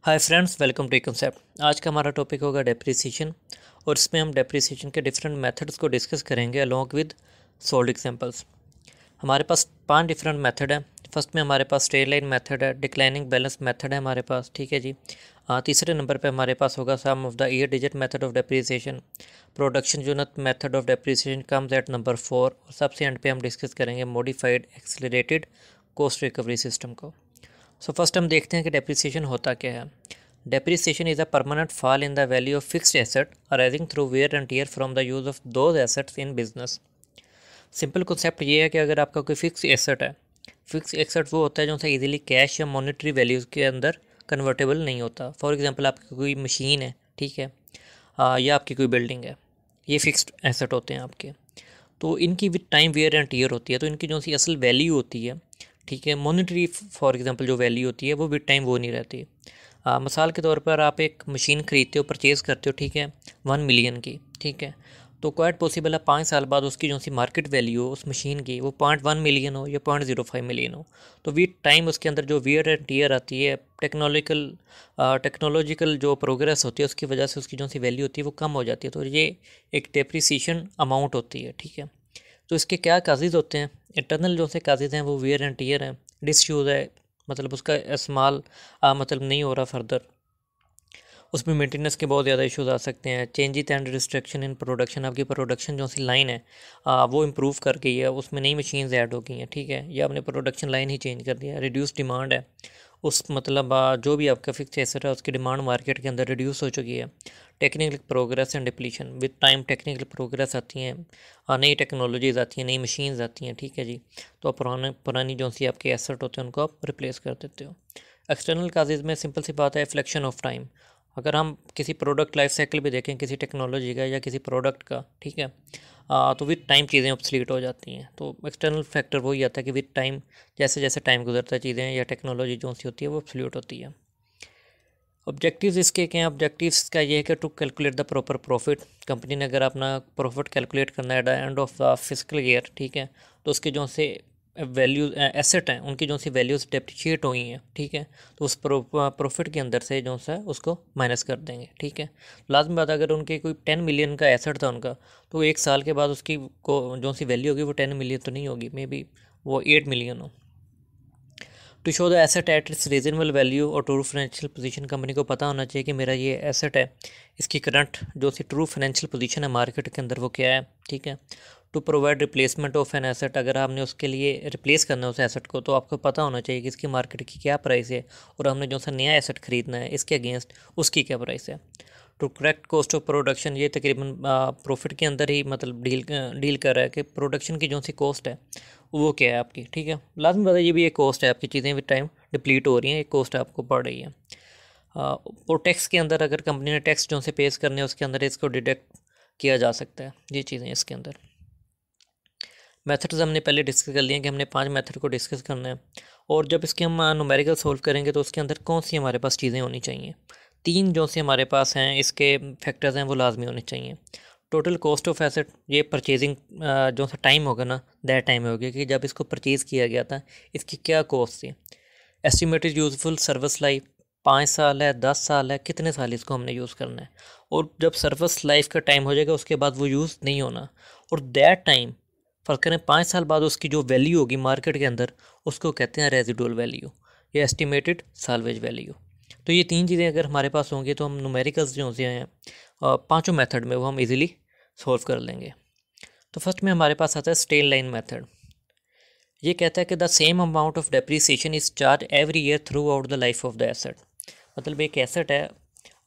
Hi friends, welcome to concept. आज का हमारा टॉपिक होगा डेप्रिसिएशन और इसमें हम डेप्रिसिएशन के डिफरेंट मेथड्स को डिस्कस करेंगे अलोंग विद सोल्ड एग्जांपल्स। हमारे पास 5 डिफरेंट मेथड है। फर्स्ट में हमारे पास स्ट्रेट लाइन मेथड है, डिक्लाइनिंग बैलेंस मेथड है हमारे पास, ठीक है जी। तीसरे नंबर पे हमारे पास होगा sum of the year digit method of depreciation. Production unit method of depreciation comes at number 4 और सबसे एंड पे हम डिस्कस करेंगे modified accelerated cost recovery system को। सो फर्स्ट हम देखते हैं कि डेप्रिसिएशन होता क्या है। Depreciation is a permanent fall in the value of fixed asset arising through wear and tear from the use of those assets in business. Simple concept ये है कि अगर आपका कोई फिक्स एसेट है, फिक्स एसेट वो होता है जो सा इजीली कैश या मॉनेटरी वैल्यूज़ के अंदर कन्वर्टेबल नहीं होता। फॉर एग्जांपल आपकी कोई मशीन है, ठीक है, या आपकी कोई बिल्डिंग है, ये फिक्स्ड एसेट होते हैं आपके। तो इनकी with time wear and tear होती है, तो इनकी जो सी असल वैल्यू होती है, ठीक है, मॉनेटरी फॉर एग्जांपल जो वैल्यू होती है वो विद टाइम वो नहीं रहती। मिसाल के तौर पर आप एक मशीन ख़रीदते हो, परचेज़ करते हो, ठीक है, 1 मिलियन की, ठीक है। तो क्वाइट पॉसिबल है 5 साल बाद उसकी जो सी मार्केट वैल्यू हो उस मशीन की वो 0.1 मिलियन हो या 0.05 मिलियन हो। तो विद टाइम उसके अंदर जो वियर एंड टीयर आती है, टेक्नोलॉजिकल जो प्रोग्रेस होती है उसकी वजह से उसकी जो सी वैल्यू होती है वो कम हो जाती है। तो ये एक डेप्रिसिएशन अमाउंट होती है, ठीक है। तो इसके क्या काजेज़ होते हैं? इंटरनल जो से काजेज़ हैं वो वियर एंड टीयर हैं, डिसयूज़ है, मतलब उसका इस्तेमाल मतलब नहीं हो रहा फर्दर, उसमें मेंटेनेंस के बहुत ज़्यादा इश्यूज आ सकते हैं। Changes and restriction in production, आपकी प्रोडक्शन जो सी लाइन है वो इम्प्रूव कर गई है, उसमें नई मशीन्स ऐड हो गई हैं, ठीक है, या आपने प्रोडक्शन लाइन ही चेंज कर दिया। रिड्यूस डिमांड है, उस मतलब जो भी आपका फिक्स एसेट है उसकी डिमांड मार्केट के अंदर रिड्यूस हो चुकी है। Technical progress and depletion, with time technical progress आती हैं, नई टेक्नोलॉजीज आती हैं, नई मशीन्स आती हैं, ठीक है जी। तो पुरानी जो सी आपके एसेट होते हैं उनको आप रिप्लेस कर देते हो। एक्सटर्नल काजेज़ में सिंपल सी बात है, फ्लेक्शन ऑफ टाइम। अगर हम किसी प्रोडक्ट लाइफ साइकिल भी देखें किसी टेक्नोलॉजी का या किसी प्रोडक्ट का, ठीक है, तो विद टाइम चीज़ें ऑब्सलीट हो जाती हैं। तो एक्सटर्नल फैक्टर वही आता है कि विद टाइम जैसे जैसे टाइम गुजरता है चीज़ें या टेक्नोलॉजी जो सी होती है वो ऑब्सलीट होती है। ऑब्जेक्टिव्स इसके क्या हैं? ऑब्जेक्टिव्स का ये है कि to calculate the proper profit. Company ने अगर अपना प्रॉफिट कैलकुलेट करना है at the end of the physical year, ठीक है, तो उसके जो से वैल्यू एसेट हैं उनकी जो सी वैल्यूज डेप्रिशिएट हुई हैं, ठीक है, तो उस प्रॉफिट के अंदर से जो सा उसको माइनस कर देंगे, ठीक है। लाजमी बात, अगर उनके कोई 10 मिलियन का एसेट था उनका, तो 1 साल के बाद उसकी को जो सी वैल्यू होगी वो 10 मिलियन तो नहीं होगी, मे बी वो 8 मिलियन हो। To show the asset at its reasonable value और ट्रू फाइनेंशियल पोजीशन, कंपनी को पता होना चाहिए कि मेरा ये एसेट है, इसकी करंट जो सी ट्रू फाइनेंशियल पोजीशन है मार्केट के अंदर वो क्या है, ठीक है। To provide replacement of an asset, अगर आपने उसके लिए रिप्लेस करना है उस एसेट को तो आपको पता होना चाहिए कि इसकी मार्केट की क्या प्राइस है और हमने जो सा नया एसेट खरीदना है इसके अगेंस्ट उसकी क्या प्राइस है। To correct cost of production, ये तकरीबन प्रॉफिट के अंदर ही मतलब डील कर रहा है कि प्रोडक्शन की जो सी कॉस्ट है वो क्या है आपकी, ठीक है। लाजमी बात है ये भी एक कॉस्ट है, आपकी चीज़ें विद टाइम डिप्लीट हो रही हैं, एक कॉस्ट आपको पड़ रही है। और टैक्स के अंदर अगर कंपनी ने टैक्स जो से पेश करने हैं उसके अंदर इसको डिडक्ट किया जा सकता है, ये चीज़ें इसके अंदर। मेथड्स हमने पहले डिस्कस कर लिए कि हमने 5 मेथड को डिस्कस करना है, और जब इसके हम न्यूमेरिकल सोल्व करेंगे तो उसके अंदर कौन सी हमारे पास चीज़ें होनी चाहिए। 3 जो से हमारे पास हैं इसके फैक्टर्स हैं वो लाजमी होने चाहिए। टोटल कॉस्ट ऑफ एसेट, ये परचेजिंग जो सा टाइम होगा ना, दैट टाइम होगा कि जब इसको परचेज़ किया गया था इसकी क्या कॉस्ट थी। एस्टिमेटेड यूज़फुल सर्विस लाइफ, 5 साल है, 10 साल है, कितने साल इसको हमने यूज़ करना है। और जब सर्विस लाइफ का टाइम हो जाएगा उसके बाद वो यूज़ नहीं होना, और दैट टाइम फर्क करें 5 साल बाद उसकी जो वैल्यू होगी मार्केट के अंदर उसको कहते हैं रेजिडुअल वैल्यू या एस्टिमेटेड साल्वेज वैल्यू। तो ये 3 चीज़ें अगर हमारे पास होंगी तो हम न्यूमेरिकल्स जो से हैं पाँचों मेथड में वो हम इजीली सॉल्व कर लेंगे। तो फर्स्ट में हमारे पास आता है स्ट्रेट लाइन मेथड। ये कहता है कि the same amount of depreciation is charge every year through out the life of the asset. मतलब एक एसेट है,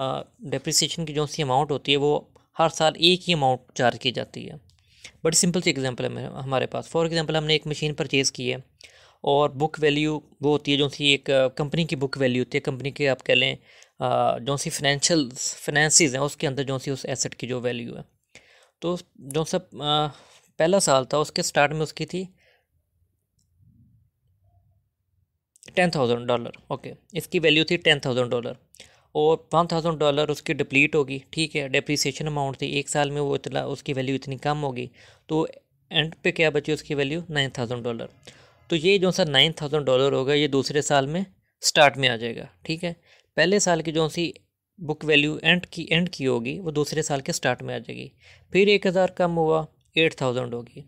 डेप्रिसिएशन की जो सी अमाउंट होती है वो हर साल एक ही अमाउंट चार्ज की जाती है। बड़ी सिंपल सी एग्जांपल है हमारे पास। फॉर एग्जांपल हमने एक मशीन परचेज़ की है और बुक वैल्यू वो होती है जो सी एक कंपनी की बुक वैल्यू होती है, कंपनी के आप कह लें जो सी फाइनेंसिस हैं उसके अंदर जो सी उस एसेट की जो वैल्यू है। तो जो सब पहला साल था उसके स्टार्ट में उसकी थी $10,000, ओके, इसकी वैल्यू थी $10,000 और $1,000 उसकी डिप्लीट होगी, ठीक है, डेप्रीसिएशन अमाउंट थी, 1 साल में वो इतना उसकी वैल्यू इतनी कम होगी, तो एंड पे क्या बची उसकी वैल्यू $9,000। तो ये जो सा $9,000 होगा ये दूसरे साल में स्टार्ट में आ जाएगा, ठीक है। पहले साल की जो सी बुक वैल्यू एंड की होगी वो दूसरे साल के स्टार्ट में आ जाएगी। फिर 1000 कम हुआ, 8000 होगी।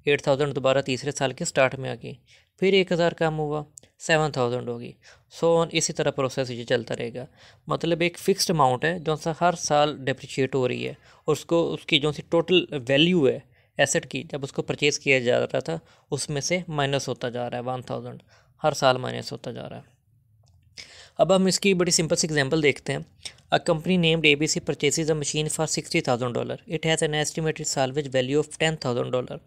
8000 दोबारा तीसरे साल के स्टार्ट में आ गई। फिर 1000 कम हुआ, 7000 होगी। सो ऑन, इसी तरह प्रोसेस ये चलता रहेगा। मतलब एक फ़िक्स्ड अमाउंट है जो सा हर साल डिप्रिशिएट हो रही है, और उसको उसकी जो सी टोटल वैल्यू है एसेट की, जब उसको परचेज़ किया जा रहा था उसमें से माइनस होता जा रहा है 1000, हर साल माइनस होता जा रहा है। अब हम इसकी बड़ी सिंपल सी एग्जांपल देखते हैं। A company named ABC purchases a machine for $60,000। It has an estimated salvage value of $10,000।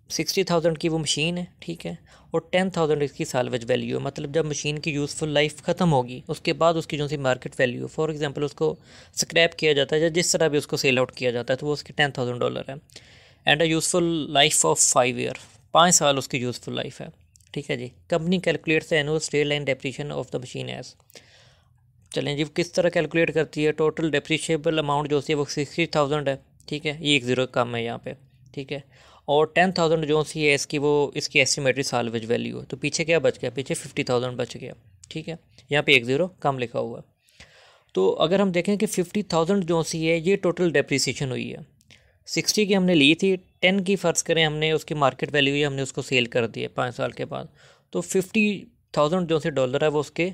60,000 की वो मशीन है, ठीक है, और 10,000 इसकी साल्वेज वैल्यू है। मतलब जब मशीन की यूज़फुल लाइफ ख़त्म होगी उसके बाद उसकी जो सी मार्केट वैल्यू, फॉर एग्जांपल उसको स्क्रैप किया जाता है या जिस तरह भी उसको सेल आउट किया जाता है, तो वो उसकी $10,000 है। And a useful life of 5 year, 5 साल उसकी यूज़फुल लाइफ है, ठीक है जी। Company calculates the annual straight line depreciation of the machine as. चलें जी, किस तरह कैलकुलेट करती है। टोटल डेप्रिशिएबल अमाउंट जो सी है वो 60,000 है, ठीक है, ये एक ज़ीरो कम है यहाँ पे, ठीक है। और 10,000 जो सी है इसकी वो इसकी एस्टिमेटेड साल्वेज वैल्यू है। तो पीछे क्या बच गया, पीछे 50,000 बच गया, ठीक है। यहाँ पे एक ज़ीरो कम लिखा हुआ है। तो अगर हम देखें कि 50,000 जो सी है ये टोटल डेप्रिसिएशन हुई है। 60 की हमने ली थी, 10 की फ़र्ज़ करें हमने उसकी मार्केट वैल्यू ही हमने उसको सेल कर दी है 5 साल के बाद, तो 50,000 जो से डॉलर है वो उसके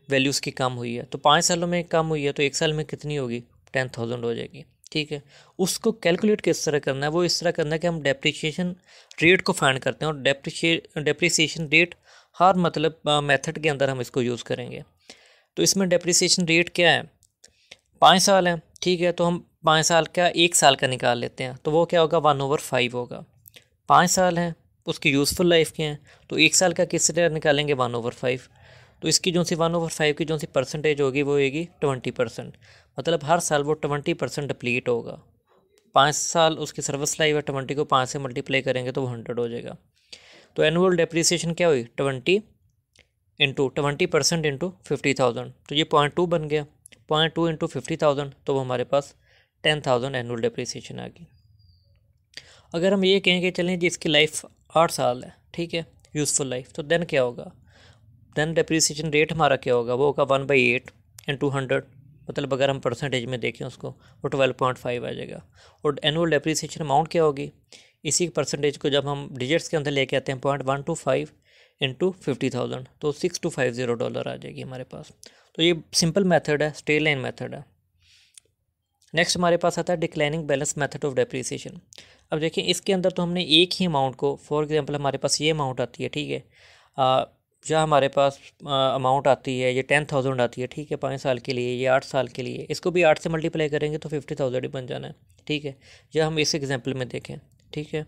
वैल्यूज़ की कम हुई है। तो 5 सालों में कम हुई है, तो एक साल में कितनी होगी, 10,000 हो जाएगी, ठीक है। उसको कैलकुलेट किस तरह करना है, वो इस तरह करना है कि हम डेप्रिसिएशन रेट को फाइंड करते हैं, और डेप्रिसिएशन रेट हर मतलब मेथड के अंदर हम इसको यूज़ करेंगे। तो इसमें डेप्रिसिएशन रेट क्या है, 5 साल है, ठीक है, तो हम 5 साल का 1 साल का निकाल लेते हैं, तो वो क्या होगा, 1/5 होगा। 5 साल हैं, उसकी यूज़फुल लाइफ के हैं, तो 1 साल का किस तरह निकालेंगे, 1/5। तो इसकी जो सी 1/5 की जो सी परसेंटेज होगी वो होगी 20%। मतलब हर साल वो 20% डिप्लीट होगा। 5 साल उसकी सर्विस लाइफ है, 20 को 5 से मल्टीप्लाई करेंगे तो वो 100 हो जाएगा। तो एनुअल डेप्रिसिएशन क्या हुई, 20% इंटू 50,000, तो ये 0.2 बन गया। 0.2 इंटू 50,000, तो वो हमारे पास 10,000 एनुअल डेप्रिसिएशन आ गई। अगर हम ये कहें कि चलें जी इसकी लाइफ 8 साल है, ठीक है, यूज़फुल लाइफ, तो देन क्या होगा, देन डेप्रिसिएशन रेट हमारा क्या होगा, वो होगा 1/8 इंटू 100। मतलब अगर हम परसेंटेज में देखें उसको, वो 12.5 आ जाएगा। और एनुअल डेप्रिसिएशन अमाउंट क्या होगी, इसी परसेंटेज को जब हम डिजिट्स के अंदर लेके आते हैं, 0.125 इंटू 50,000, तो $6250 आ जाएगी हमारे पास। तो ये सिंपल मेथड है, स्ट्रेट लाइन मेथड है। नेक्स्ट हमारे पास आता है declining balance method of depreciation. अब देखिए इसके अंदर तो हमने एक ही अमाउंट को, फॉर एग्जांपल हमारे पास ये अमाउंट आती है, ठीक है, जहाँ हमारे पास अमाउंट आती है ये 10,000 आती है, ठीक है, 5 साल के लिए, ये 8 साल के लिए, इसको भी 8 से मल्टीप्लाई करेंगे तो 50,000 ही बन जाना है, ठीक है। या हम इस एग्जांपल में देखें, ठीक है,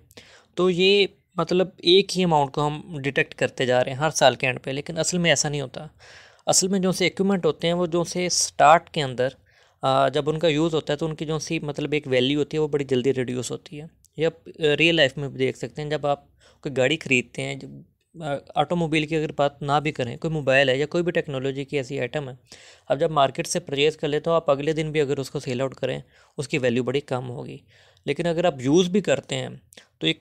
तो ये मतलब एक ही अमाउंट को हम डिटेक्ट करते जा रहे हैं हर साल के एंड पे, लेकिन असल में ऐसा नहीं होता। असल में जो से इक्विपमेंट होते हैं वो जो से स्टार्ट के अंदर जब उनका यूज़ होता है तो उनकी जो सी मतलब एक वैल्यू होती है वो बड़ी जल्दी रिड्यूस होती है। ये आप रियल लाइफ में भी देख सकते हैं, जब आप कोई गाड़ी ख़रीदते हैं, जब ऑटोमोबाइल की अगर बात ना भी करें, कोई मोबाइल है या कोई भी टेक्नोलॉजी की ऐसी आइटम है, अब जब मार्केट से परचेज़ कर ले तो आप अगले दिन भी अगर उसको सेल आउट करें उसकी वैल्यू बड़ी कम होगी। लेकिन अगर आप यूज़ भी करते हैं तो एक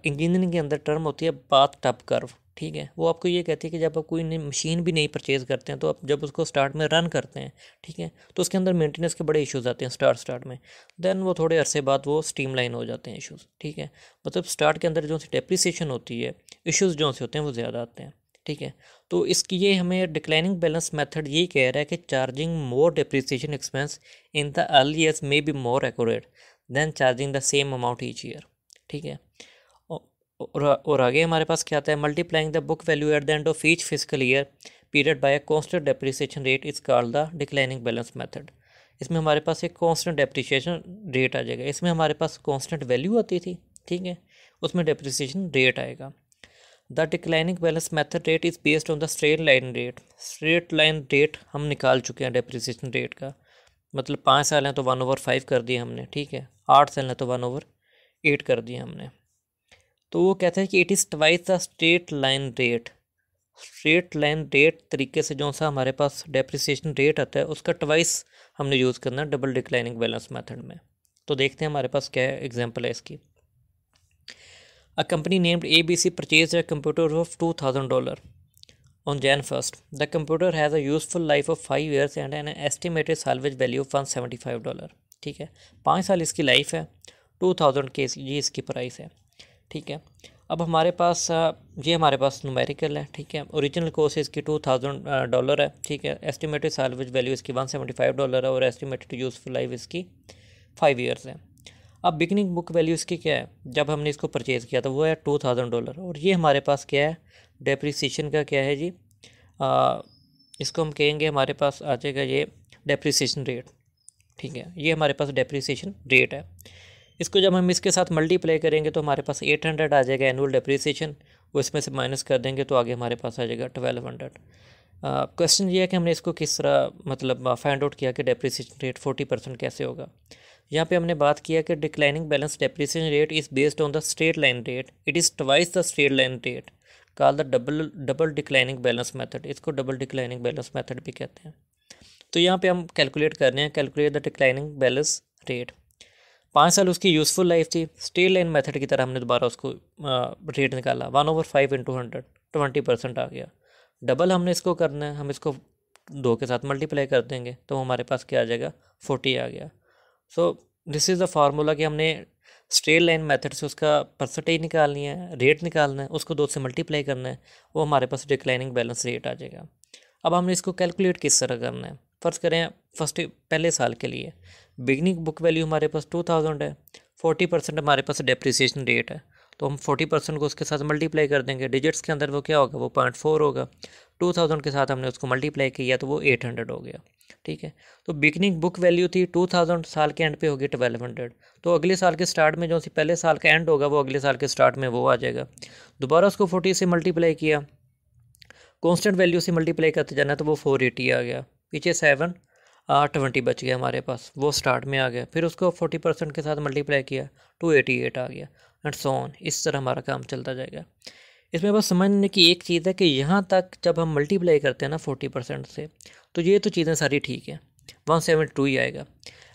इंजीनियरिंग के अंदर टर्म होती है बाथ टब कर्व, ठीक है, वो आपको ये कहती है कि जब आप कोई नई मशीन भी नहीं परचेज़ करते हैं तो आप जब उसको स्टार्ट में रन करते हैं, ठीक है, तो उसके अंदर मेंटेनेंस के बड़े इश्यूज़ आते हैं स्टार्ट में। देन वो थोड़े अरसे बाद वो स्ट्रीमलाइन हो जाते हैं इश्यूज़, ठीक है। मतलब स्टार्ट के अंदर जो सी डेप्रिसिएशन होती है, इश्यूज़ जो से होते हैं वो ज़्यादा आते हैं, ठीक है। तो इसकी ये हमें डिक्लाइनिंग बैलेंस मेथड ये कह रहा है कि charging more depreciation expense in the early years may be more accurate then charging the same amount each year, ठीक है। और आगे हमारे पास क्या आता है, multiplying the book value eight the end of each physical year period by a constant depreciation rate is called the declining balance method. इसमें हमारे पास एक कांस्टेंट डेप्रिसिएशन रेट आ जाएगा। इसमें हमारे पास कांस्टेंट वैल्यू आती थी, ठीक है, उसमें डेप्रिसिएशन रेट आएगा। The declining balance method rate is based on the straight line rate. Straight line rate हम निकाल चुके हैं डेप्रिसिएशन रेट का। मतलब 5 साल हैं तो 1/5 कर दिए हमने, ठीक है, 8 साल हैं तो 1/8 कर दिए हमने। तो वो कहता है कि it is twice the straight line rate. Straight line rate तरीके से जो सा हमारे पास डेप्रिसिएशन रेट आता है उसका ट्वाइस हमने यूज़ करना है डबल डिक्लाइनिंग बैलेंस मेथड में। तो देखते हैं हमारे पास क्या है, एग्जांपल है इसकी। A company named ABC purchase a computer of $2,000। On Jan 1st, the computer has a useful life of 5 years and an estimated salvage value of $175। ठीक है, 5 साल इसकी लाइफ है, 2000 के ये इसकी प्राइस है। ठीक है, अब हमारे पास ये हमारे पास न्यूमेरिकल है। ठीक है, ओरिजिनल कॉस्ट इसकी $2000 है। ठीक है, एस्टिमेटेड साल्वेज वैल्यू इसकी $175 है और एस्टिमेटेड यूज़फुल लाइफ इसकी 5 ईयर्स है। अब बिगनिंग बुक वैल्यू इसकी क्या है, जब हमने इसको परचेज़ किया था वो है $2000 और ये हमारे पास क्या है, डेप्रिसिएशन का क्या है जी, इसको हम कहेंगे हमारे पास आ जाएगा ये डेप्रिसिएशन रेट। ठीक है, ये हमारे पास डेप्रिसिएशन रेट है। इसको जब हम इसके साथ मल्टीप्लाई करेंगे तो हमारे पास 800 आ जाएगा एनुअल डेप्रिसिएशन, वो इसमें से माइनस कर देंगे तो आगे हमारे पास आ जाएगा 1200। क्वेश्चन ये है कि हमने इसको किस तरह मतलब फाइंड आउट किया कि डेप्रिसिएशन रेट 40% कैसे होगा। यहाँ पे हमने बात किया कि declining balance depreciation rate is based on the straight line rate, it is twice the straight line rate, called the double declining balance method. इसको डबल डिक्लाइनिंग बैलेंस मेथड भी कहते हैं। तो यहाँ पे हम कैलकुलेट कर रहे हैं, calculate the declining balance rate. 5 साल उसकी यूज़फुल लाइफ थी, स्ट्रेट लाइन मेथड की तरह हमने दोबारा उसको रेट निकाला, 1/5 × 100, 20% आ गया। डबल हमने इसको करना है, हम इसको 2 के साथ मल्टीप्लाई कर देंगे तो हमारे पास क्या आ जाएगा, 40 आ गया। So this is the formula कि हमने स्ट्रेट लाइन मेथड से उसका परसेंटेज निकालनी है, रेट निकालना है, उसको 2 से मल्टीप्लाई करना है, वो हमारे पास डिक्लाइनिंग बैलेंस रेट आ जाएगा। अब हमने इसको कैलकुलेट किस तरह करना है, फ़र्ज़ करें पहले साल के लिए बिगनिंग बुक वैल्यू हमारे पास 2000 है, 40% हमारे पास डेप्रिसिएशन रेट है, तो हम 40% को उसके साथ मल्टीप्लाई कर देंगे। डिजिट्स के अंदर वो क्या होगा, वो 0.4 होगा। 2000 के साथ हमने उसको मल्टीप्लाई किया तो वो 800 हो गया। ठीक है, तो बिगनिंग बुक वैल्यू थी 2000, साल के एंड पे होगी 1200, तो अगले साल के स्टार्ट में जो सी पहले साल का एंड होगा वो अगले साल के स्टार्ट में वो आ जाएगा। दोबारा उसको 40 से मल्टीप्लाई किया, कॉन्स्टेंट वैल्यू से मल्टीप्लाई करते जाना तो वो 480 आ गया, पीछे 7 20 बच गया हमारे पास, वो स्टार्ट में आ गया। फिर उसको 40% के साथ मल्टीप्लाई किया, 288 आ गया, एंड सो ऑन। इस तरह हमारा काम चलता जाएगा। इसमें बस समझने की एक चीज़ है कि यहाँ तक जब हम मल्टीप्लाई करते हैं ना 40% से, तो ये तो चीज़ें सारी ठीक है, 172 ही आएगा।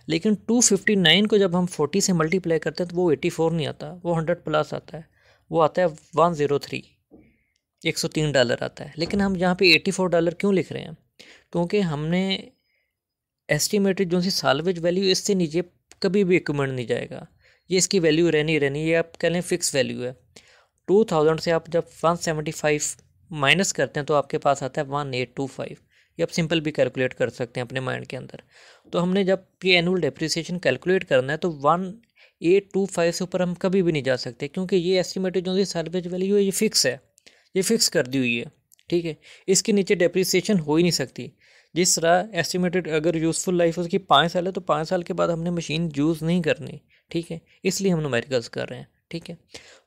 लेकिन 259 को जब हम 40 से मल्टीप्लाई करते हैं तो वो 84 नहीं आता, वो 100 प्लस आता है, वो आता है 103, $103 आता है। लेकिन हम यहाँ पे $84 क्यों लिख रहे हैं, क्योंकि हमने एस्टिमेटेड जो सी साल्वेज वैल्यू इससे नीचे कभी भी रिकमेंड नहीं जाएगा, ये इसकी वैल्यू रहनी, ये आप कह लें फिक्स वैल्यू है। 2000 से आप जब 175 माइनस करते हैं तो आपके पास आता है 1825। ये आप सिंपल भी कैलकुलेट कर सकते हैं अपने माइंड के अंदर। तो हमने जब ये एनुअल डेप्रिसिएशन कैलकुलेट करना है तो 1825 से ऊपर हम कभी भी नहीं जा सकते, क्योंकि ये एस्टिमेटेड जो सी साल्वेज वैल्यू है ये फिक्स है, ये फिक्स कर दी हुई है। ठीक है, इसके नीचे डेप्रिसिएशन हो ही नहीं सकती। जिस तरह एस्टिमेटेड अगर यूज़फुल लाइफ उसकी 5 साल है तो 5 साल के बाद हमने मशीन यूज़ नहीं करनी। ठीक है, इसलिए हम न्यूमेरिकल्स कर रहे हैं। ठीक है,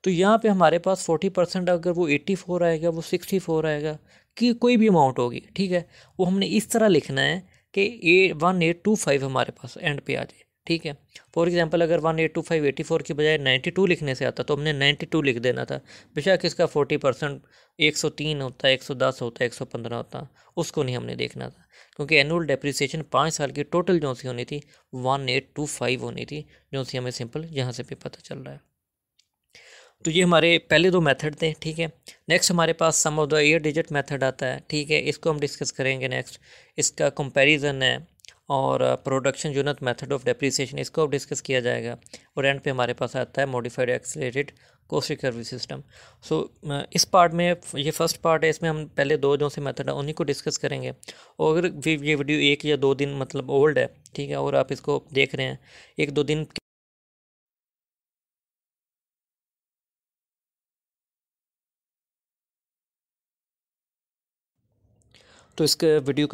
तो यहाँ पे हमारे पास 40% अगर वो 84 आएगा, वो 64 आएगा, कि कोई भी अमाउंट होगी। ठीक है, वो हमने इस तरह लिखना है कि 1825 हमारे पास एंड पे आ जाए। ठीक है, फॉर एग्जांपल अगर 1825 84 की बजाय 92 लिखने से आता तो हमने 92 लिख देना था। बेशक इसका 40% 103 होता है, 110 होता है, 115 होता, उसको नहीं हमने देखना था, क्योंकि एनुअल डेप्रिसिएशन 5 साल की टोटल जो सी होनी थी 1825 होनी थी, जो सी हमें सिंपल यहाँ से भी पता चल रहा है। तो ये हमारे पहले 2 मेथड थे। ठीक है, नेक्स्ट हमारे पास sum of the year digit method आता है। ठीक है, इसको हम डिस्कस करेंगे नेक्स्ट। इसका कंपैरिजन है और production unit method of depreciation, इसको अब डिस्कस किया जाएगा। और एंड पे हमारे पास आता है modified accelerated cost recovery system. So इस पार्ट में, ये फर्स्ट पार्ट है, इसमें हम पहले 2 जो से मेथड है उन्हीं को डिस्कस करेंगे। और अगर ये वीडियो 1 या 2 दिन मतलब ओल्ड है, ठीक है, और आप इसको देख रहे हैं 1-2 दिन, तो इसके वीडियो का